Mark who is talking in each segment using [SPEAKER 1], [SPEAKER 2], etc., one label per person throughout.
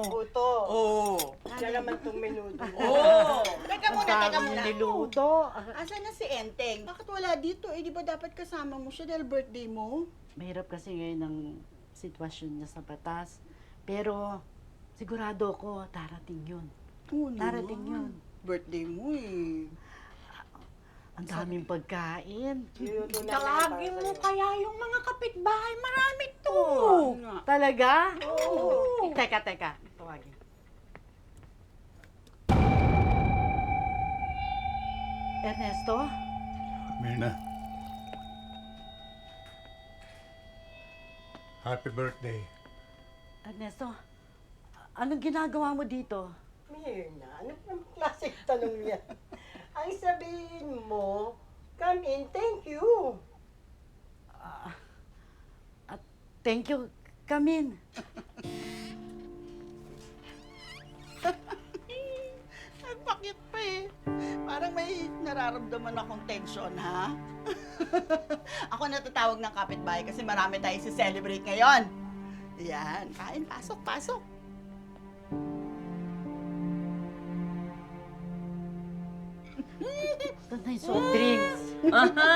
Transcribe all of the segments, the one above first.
[SPEAKER 1] Puto.
[SPEAKER 2] Oo.
[SPEAKER 1] Siya naman itong menudo.
[SPEAKER 2] Oo.
[SPEAKER 1] Teka muna,
[SPEAKER 3] Ang
[SPEAKER 1] teka
[SPEAKER 3] dami
[SPEAKER 1] muna.
[SPEAKER 3] niluto.
[SPEAKER 1] Asan na si Enteng? Bakit wala dito? Eh, di ba dapat kasama mo siya dahil birthday mo?
[SPEAKER 3] Mahirap kasi ngayon ang sitwasyon niya sa batas. Pero sigurado ko darating yun.
[SPEAKER 1] Oo
[SPEAKER 3] Darating
[SPEAKER 1] naman.
[SPEAKER 3] yun.
[SPEAKER 1] Birthday mo eh.
[SPEAKER 3] Ang daming pagkain.
[SPEAKER 2] Tawagin mo kaya yung mga kapitbahay. Marami to.
[SPEAKER 1] Oo nga.
[SPEAKER 3] Talaga?
[SPEAKER 1] Oo.
[SPEAKER 3] Teka. Tawagin. Ernesto?
[SPEAKER 4] Mirna. Happy birthday.
[SPEAKER 3] Ernesto, anong ginagawa mo dito?
[SPEAKER 5] Mirna, ano pang klaseng tanong yan? Ang sabihin mo, come in, thank you.
[SPEAKER 3] Thank you. Come in.
[SPEAKER 1] Ay, bakit pa eh? Parang may nararamdaman akong tension, ha? Ako natatawag ng kapitbahay kasi marami tayong si-celebrate ngayon. Yan, kain, pasok.
[SPEAKER 3] Ito na yung soft drinks.
[SPEAKER 2] Aha.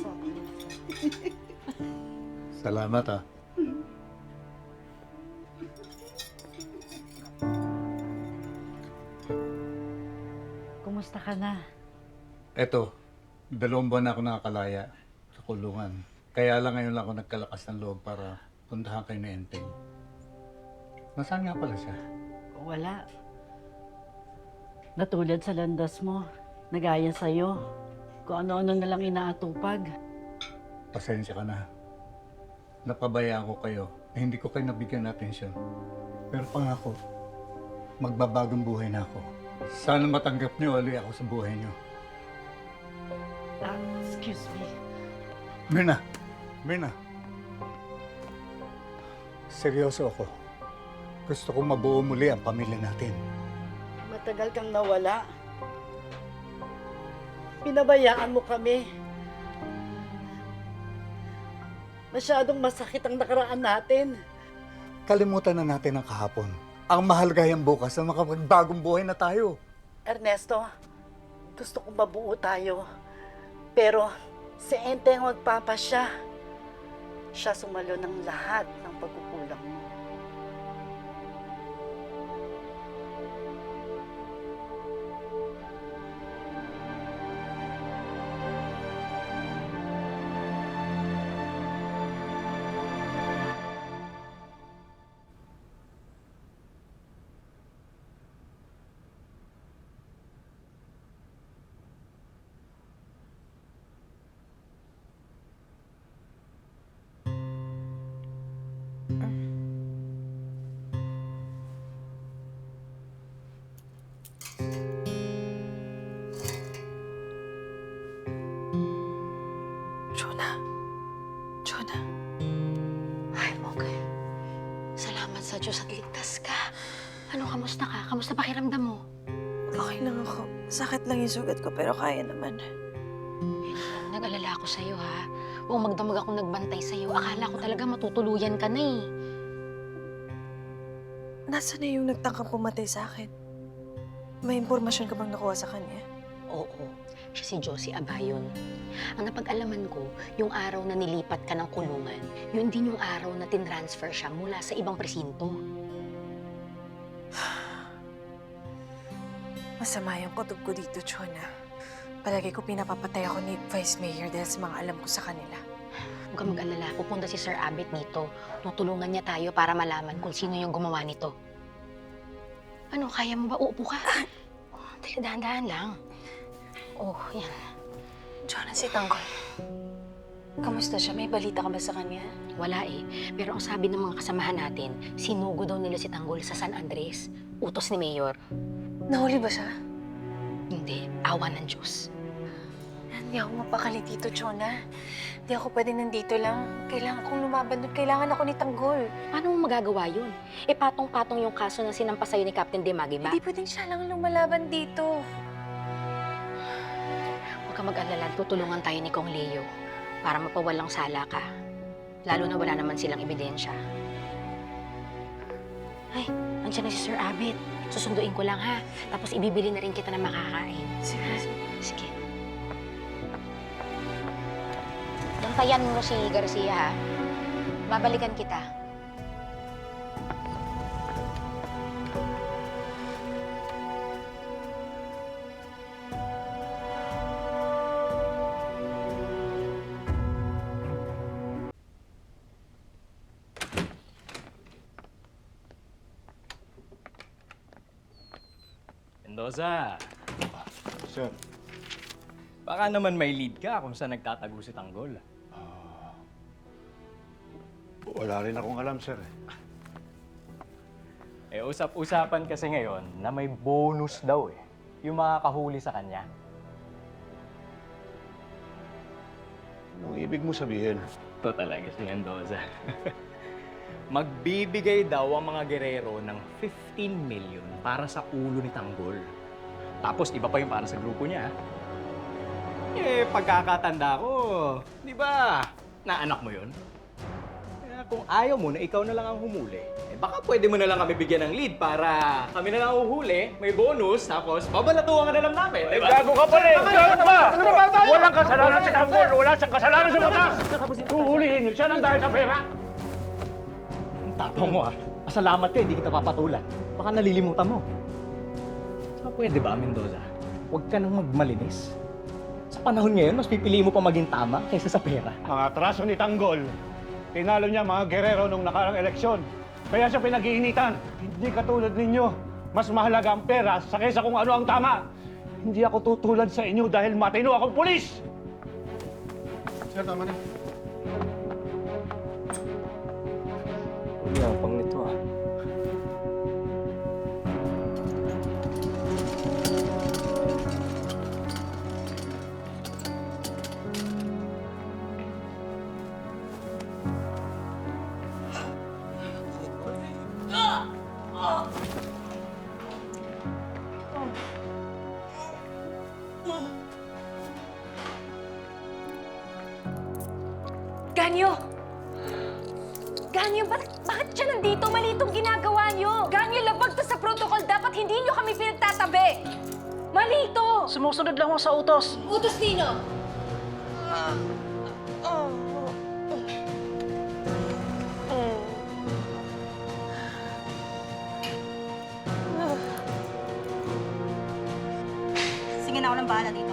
[SPEAKER 3] Soft drinks.
[SPEAKER 4] Salamat ah.
[SPEAKER 3] Kumusta ka na?
[SPEAKER 4] Eto, 2 buwan na ako nakakalaya sa kulungan. Kaya lang ngayon lang ako nagkalakas ng loob para puntahan kayo ni Enteng. Nasaan nga pala siya?
[SPEAKER 3] Wala. Natulad sa landas mo, nagaya sa'yo. Kung ano-ano na lang inaatupag.
[SPEAKER 4] Pasensya ka na. Napabayaan ko kayo na hindi ko kayo nabigyan ng atensyon. Pero pangako, magbabagong buhay na ako. Sana matanggap niyo ulit ako sa buhay niyo.
[SPEAKER 3] Excuse me.
[SPEAKER 4] Mirna. Seryoso ako. Gusto kong mabuo muli ang pamilya natin.
[SPEAKER 3] Matagal kang nawala. Pinabayaan mo kami. Masyadong masakit ang nakaraan natin.
[SPEAKER 4] Kalimutan na natin ang kahapon. Ang mahalagayang bukas na makapagbagong buhay na tayo.
[SPEAKER 3] Ernesto, gusto kong mabuo tayo. Pero si Enteng magpapasya. Siya sumalo ng lahat ng pagkukulang mo.
[SPEAKER 6] Jonah. Ay, okay. Salamat sa Diyos at ligtas ka. Ano, kamusta ka? Kamusta pakiramdam mo?
[SPEAKER 7] Okay lang ako. Sakit lang yung sugat ko, pero kaya naman.
[SPEAKER 6] Nag-alala ako sa'yo, ha? Huwag magdamag akong nagbantay sa'yo. Akala ko talaga matutuluyan ka na eh.
[SPEAKER 7] Nasaan na yung nagtangkang pumatay sa akin? May impormasyon ka bang nakuha sa kanya?
[SPEAKER 6] Oo, siya si Josie Abayon. Ang napag-alaman ko, yung araw na nilipat ka ng kulungan, yun din yung araw na tinransfer siya mula sa ibang presinto.
[SPEAKER 7] Masama yung kutob ko dito, Chona. Palagi ko pinapapatay ako ni Vice Mayor dahil sa mga alam ko sa kanila.
[SPEAKER 6] Huwag ka mag-alala, pupunta si Sir Abit dito. Tutulungan niya tayo para malaman kung sino yung gumawa nito. Ano, kaya mo ba? Uupo ka. Teka, dahan-dahan lang. Oh, yan.
[SPEAKER 7] Chona, si Tanggol. Kamusta siya? May balita ka ba sa kanya?
[SPEAKER 6] Wala eh. Pero ang sabi ng mga kasamahan natin, sinugo daw nila si Tanggol sa San Andres. Utos ni Mayor.
[SPEAKER 7] Nahuli ba siya?
[SPEAKER 6] Hindi, awa ng Diyos.
[SPEAKER 7] Hindi ako mapakali dito, Chona. Hindi ako pwede nandito lang. Kailangan kong lumaban doon. Kailangan ako ni Tanggol.
[SPEAKER 6] Paano mo magagawa yun? E patong-patong yung kaso na sinampa sa'yo ni Captain Demagi ba?
[SPEAKER 7] Hindi pwedeng siya lang lumalaban dito.
[SPEAKER 6] Huwag ka mag-alala, tutulungan tayo ni Kong Leo. para mapawalang sala ka. Lalo na wala naman silang ebidensya. Ay, nandiyan na si Sir Abit. Susunduin ko lang ha. Tapos ibibili na rin kita ng makakain. Sige. Sige. Bantayan mo si Garcia ha. Babalikan kita.
[SPEAKER 8] Mendoza,
[SPEAKER 4] Sir,
[SPEAKER 8] baka naman may lead ka kung saan nagtatago si Tanggol.
[SPEAKER 4] wala rin akong alam, sir.
[SPEAKER 8] Eh, usap-usapan kasi ngayon na may bonus daw yung makakahuli sa kanya.
[SPEAKER 4] Anong ibig mo sabihin?
[SPEAKER 8] Ito talaga si Mendoza. Magbibigay daw ang mga gerero ng 15 million para sa ulo ni Tanggol. Tapos iba pa yung para sa grupo niya. Eh, pagkakatanda ko, di ba, naanak mo yun? Kaya kung ayaw mo na ikaw na lang ang humuli, eh baka pwede mo na lang kami bigyan ng lead para kami na lang uhuli, may bonus, tapos babalatuan ka na lang namin, di ba?
[SPEAKER 9] Gago ka pa rin! Gago ka! Walang kasalanan si Tanggol! Wala siyang kasalanan sa batas! Huhulihin niyo siya nang dahil sa pera!
[SPEAKER 8] Ang tapang mo Pasalamat ka, hindi kita papatulan. Baka nalilimutan mo. Saka pwede ba, Mendoza? Huwag ka nang magmalinis. Sa panahon ngayon, mas pipiliin mo pa maging tama kaysa sa pera.
[SPEAKER 9] Ang atraso ni Tanggol, tinalo niya mga gerero nung nakarang eleksyon. Kaya siya pinag-iinitan. Hindi katulad ninyo. Mas mahalaga ang pera sa kaysa kung ano ang tama. Hindi ako tutulad sa inyo dahil matino akong pulis!
[SPEAKER 4] Sir, tama na.
[SPEAKER 8] Yabang nito
[SPEAKER 7] Ganyo! Ganyo, bakit siya nandito? Mali itong ginagawa niyo. Ganyo, labag to sa protocol. Dapat hindi niyo kami pinagtatabi. Mali ito.
[SPEAKER 3] Sumusunod lang ako sa utos.
[SPEAKER 7] Utos nino.
[SPEAKER 1] Sige na ako ng bahala dito.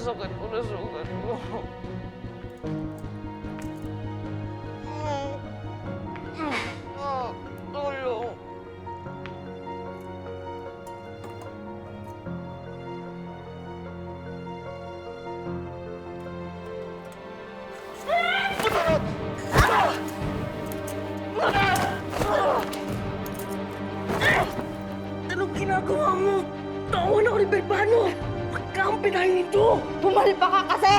[SPEAKER 2] Sakit ko na sugat ko. Tulong.
[SPEAKER 5] Anong ginagawa mo? Tawan ako ni Belbano! Magkampi tayo nito!
[SPEAKER 1] Pumalpa ka kasi!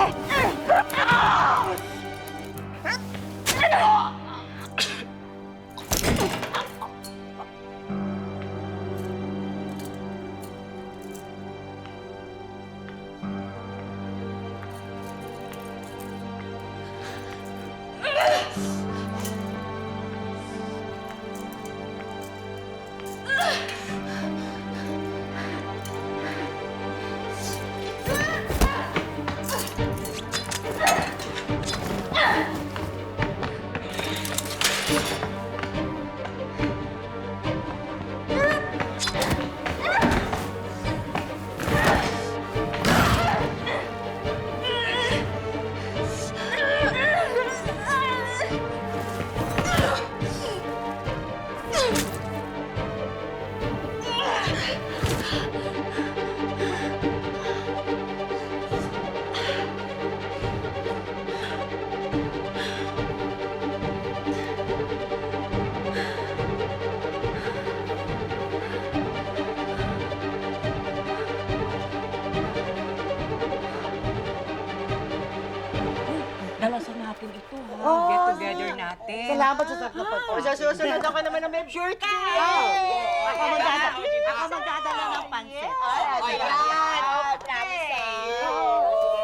[SPEAKER 3] Salamat sa sakto
[SPEAKER 5] O, sa susunod ako naman na may sure ka.
[SPEAKER 1] Ako magdadala ng pansit.
[SPEAKER 5] Ayan.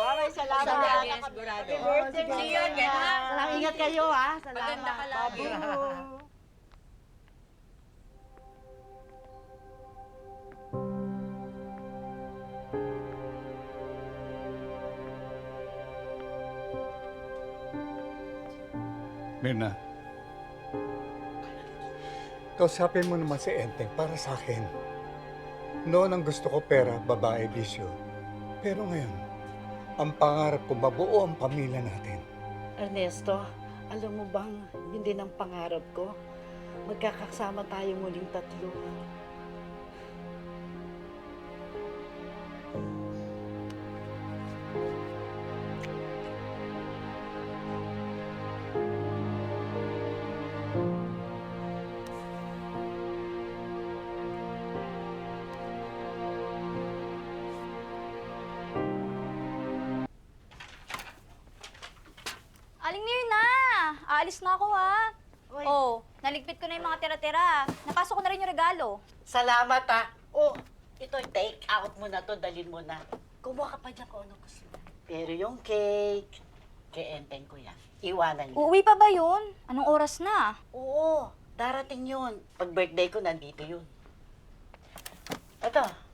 [SPEAKER 5] Maraming salamat.
[SPEAKER 7] Happy birthday. See you again, ha?
[SPEAKER 1] Salamat, ingat kayo ha.
[SPEAKER 7] Maganda ka lagi.
[SPEAKER 4] Mirna, kausapin mo naman si Enteng para sa akin. Noon ang gusto ko pera, babae, bisyo. Pero ngayon, ang pangarap ko mabuo ang pamilya natin.
[SPEAKER 3] Ernesto, alam mo bang hindi ng pangarap ko? Magkakasama tayo muling tatlo.
[SPEAKER 10] Aling Mirna! Aalis na ako, ha? Oh, naligpit ko na yung mga tira-tira. Napasok ko na rin yung regalo.
[SPEAKER 3] Salamat ah. Oh, ito take out mo na to, dalhin mo na. Kumuha ka pa dyan kung ano gusto mo. Pero yung cake, kay Enteng ko yan. Iwanan niyo.
[SPEAKER 10] Uuwi pa ba yun? Anong oras na?
[SPEAKER 3] Oo, darating yun. Pag birthday ko, nandito yun. Ito.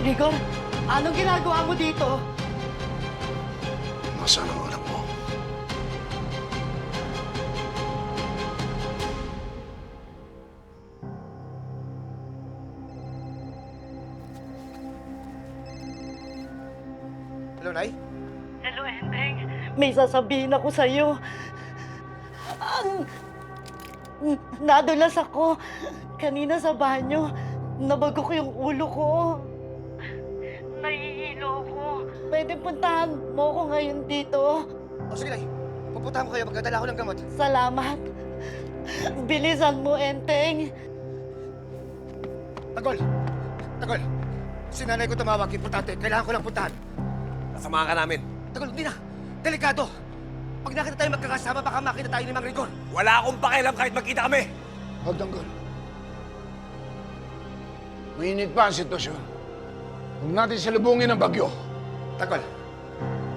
[SPEAKER 1] Rigor, anong ginagawa mo dito?
[SPEAKER 11] Nasaan ang anak mo?
[SPEAKER 12] Hello, Nay?
[SPEAKER 3] Hello, Enteng. May sasabihin ako sa'yo. Nadulas ako. Kanina sa banyo, nabago ko yung ulo ko. Nahihilo ko. Pwede puntahan mo ko ngayon dito?
[SPEAKER 12] O sige, Nay. Pupuntahan ko kayo. Magdadala ko ng gamot.
[SPEAKER 3] Salamat. Bilisan mo, Enteng.
[SPEAKER 12] Tagol! Tagol! Si nanay ko tumawag. Importante. Kailangan ko lang puntahan.
[SPEAKER 11] Samahan ka namin.
[SPEAKER 12] Tagol, hindi na. Delikado. Pag nakita tayo magkakasama, baka makita tayo ni Mang Rigor.
[SPEAKER 11] Wala akong pakialam kahit magkita kami.
[SPEAKER 13] Huwag, Tanggol. Mainit pa ang sitwasyon. Huwag natin salubungin ang bagyo.
[SPEAKER 12] Tagol.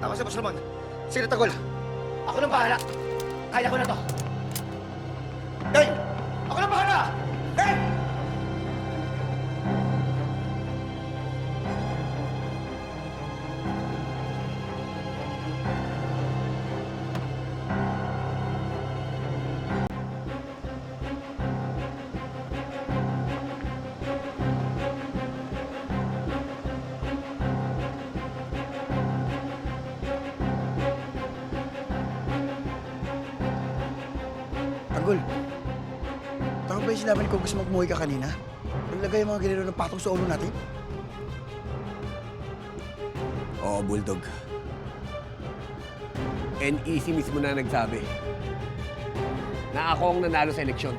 [SPEAKER 12] Tama si Boss Ramon. Sige, Tagol. Ako nang bahala. Kaya ko na to. Dave! Ako nang bahala! Dave!
[SPEAKER 14] Tanggol, tama ba yung sinabi ko gusto magmuhay ka kanina? Naglagay yung mga ginero ng patong sa ulo natin?
[SPEAKER 11] Oo, Bulldog. NEC mismo na nagsabi na ako ang nanalo sa eleksyon.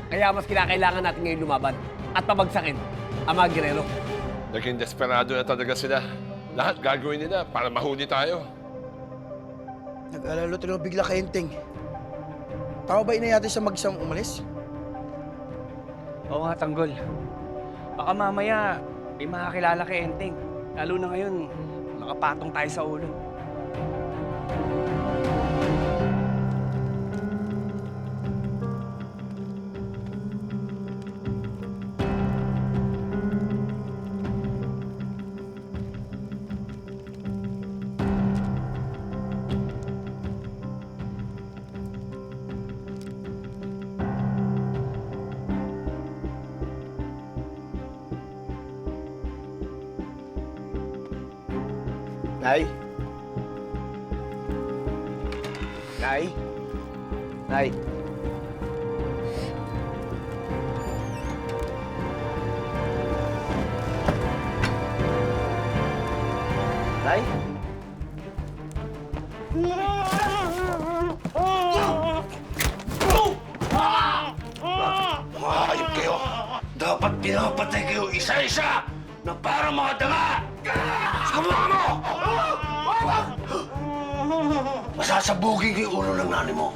[SPEAKER 11] Kaya mas kinakailangan natin ngayon lumaban at pabagsakin ang mga Guerrero.
[SPEAKER 15] Naging desperado na talaga sila. Lahat gagawin nila para mahuli tayo.
[SPEAKER 14] Nag-alala tuloy bigla kay Enteng. Tama ba inayati sa mag-isang umalis?
[SPEAKER 8] Oo nga, Tanggol. Baka mamaya may makakilala kay Enteng. Lalo na ngayon, nakapatong tayo sa ulo.
[SPEAKER 14] Nay? Nay? Nay? Nay?
[SPEAKER 12] Mahayop kayo! Dapat pinapatay kayo isa-isa na para mga danga! Sumuha mo! Masasabugin ko yung ulo ng nanay mo.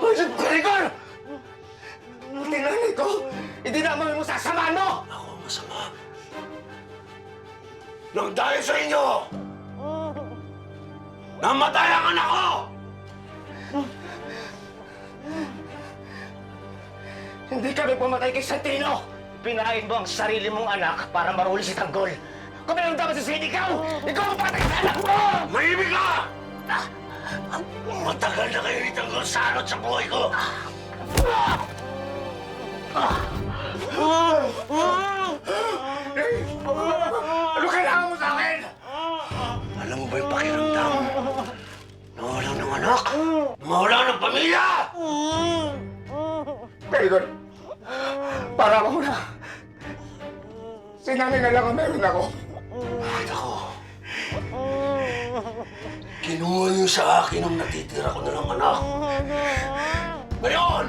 [SPEAKER 12] Ayun, Gregor! Pati nanay ko, hindi naman mo sasamaan mo! Ako masama. Nang dahil sa inyo, namatay ang anak ko!
[SPEAKER 11] Hindi kami pumatay kay Santino! Pinain mo ang sarili mong anak para maruli si Tanggol. Kung meron dapat sa ikaw! Ikaw ang patay sa anak mo!
[SPEAKER 12] Mahimik ka! Matagal na kayo ni Tanggol salot sa buhay ko!
[SPEAKER 11] Ano kailangan mo sa akin?
[SPEAKER 12] Alam mo ba yung pakiramdam? Nawalan ng anak! Nawalan ng pamilya!
[SPEAKER 11] Gregor, para ako na. Si nanay na lang ang meron ako.
[SPEAKER 12] Bakit ako? Kinuha niyo sa akin ang natitira ko na lang anak. Ngayon,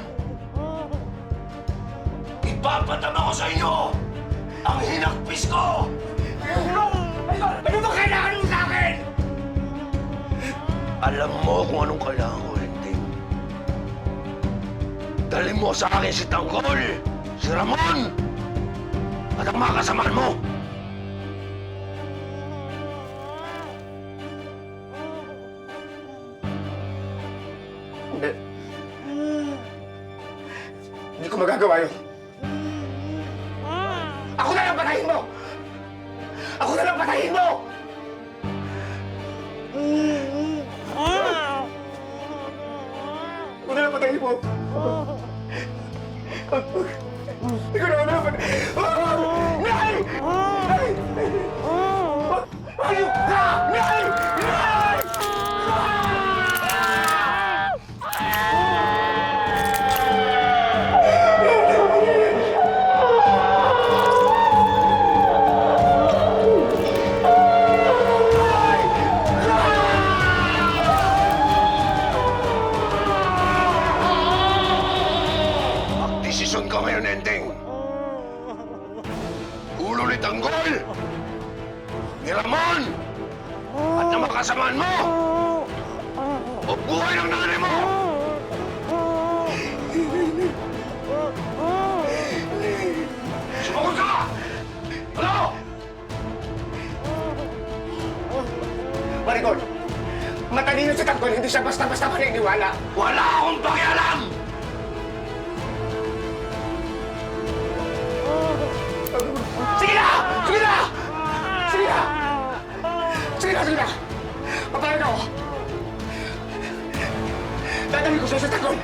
[SPEAKER 12] ipapatama ko sa inyo ang hinakpis ko!
[SPEAKER 11] Ano ba kailangan mo sa akin?
[SPEAKER 12] Alam mo kung anong kailangan ko, Enteng. Dali mo sa akin si Tanggol, si Ramon, at ang mga kasamaan mo.
[SPEAKER 11] Hindi. Hindi ko magagawa yun. Ako na lang patayin mo! Ako na lang patayin mo! Ako na lang patayin mo! Ikaw na lang patayin! Nay! Nay! Ayun! Nay! Nay!
[SPEAKER 12] Desisyon ka ngayon, Enteng. Ulo ni Tanggol, ni Ramon, at ng mga kasamaan mo, o buhay ng nanay mo! Sumagot ka! Ano?
[SPEAKER 11] Maricol, matalino si Tanggol, hindi siya basta-basta maniniwala.
[SPEAKER 12] Wala akong pakialam!
[SPEAKER 11] Sige na! Sige na! Sige na! Sige na! Sige na! Papayag ako! Dadalhin ko siya sa Tanggol!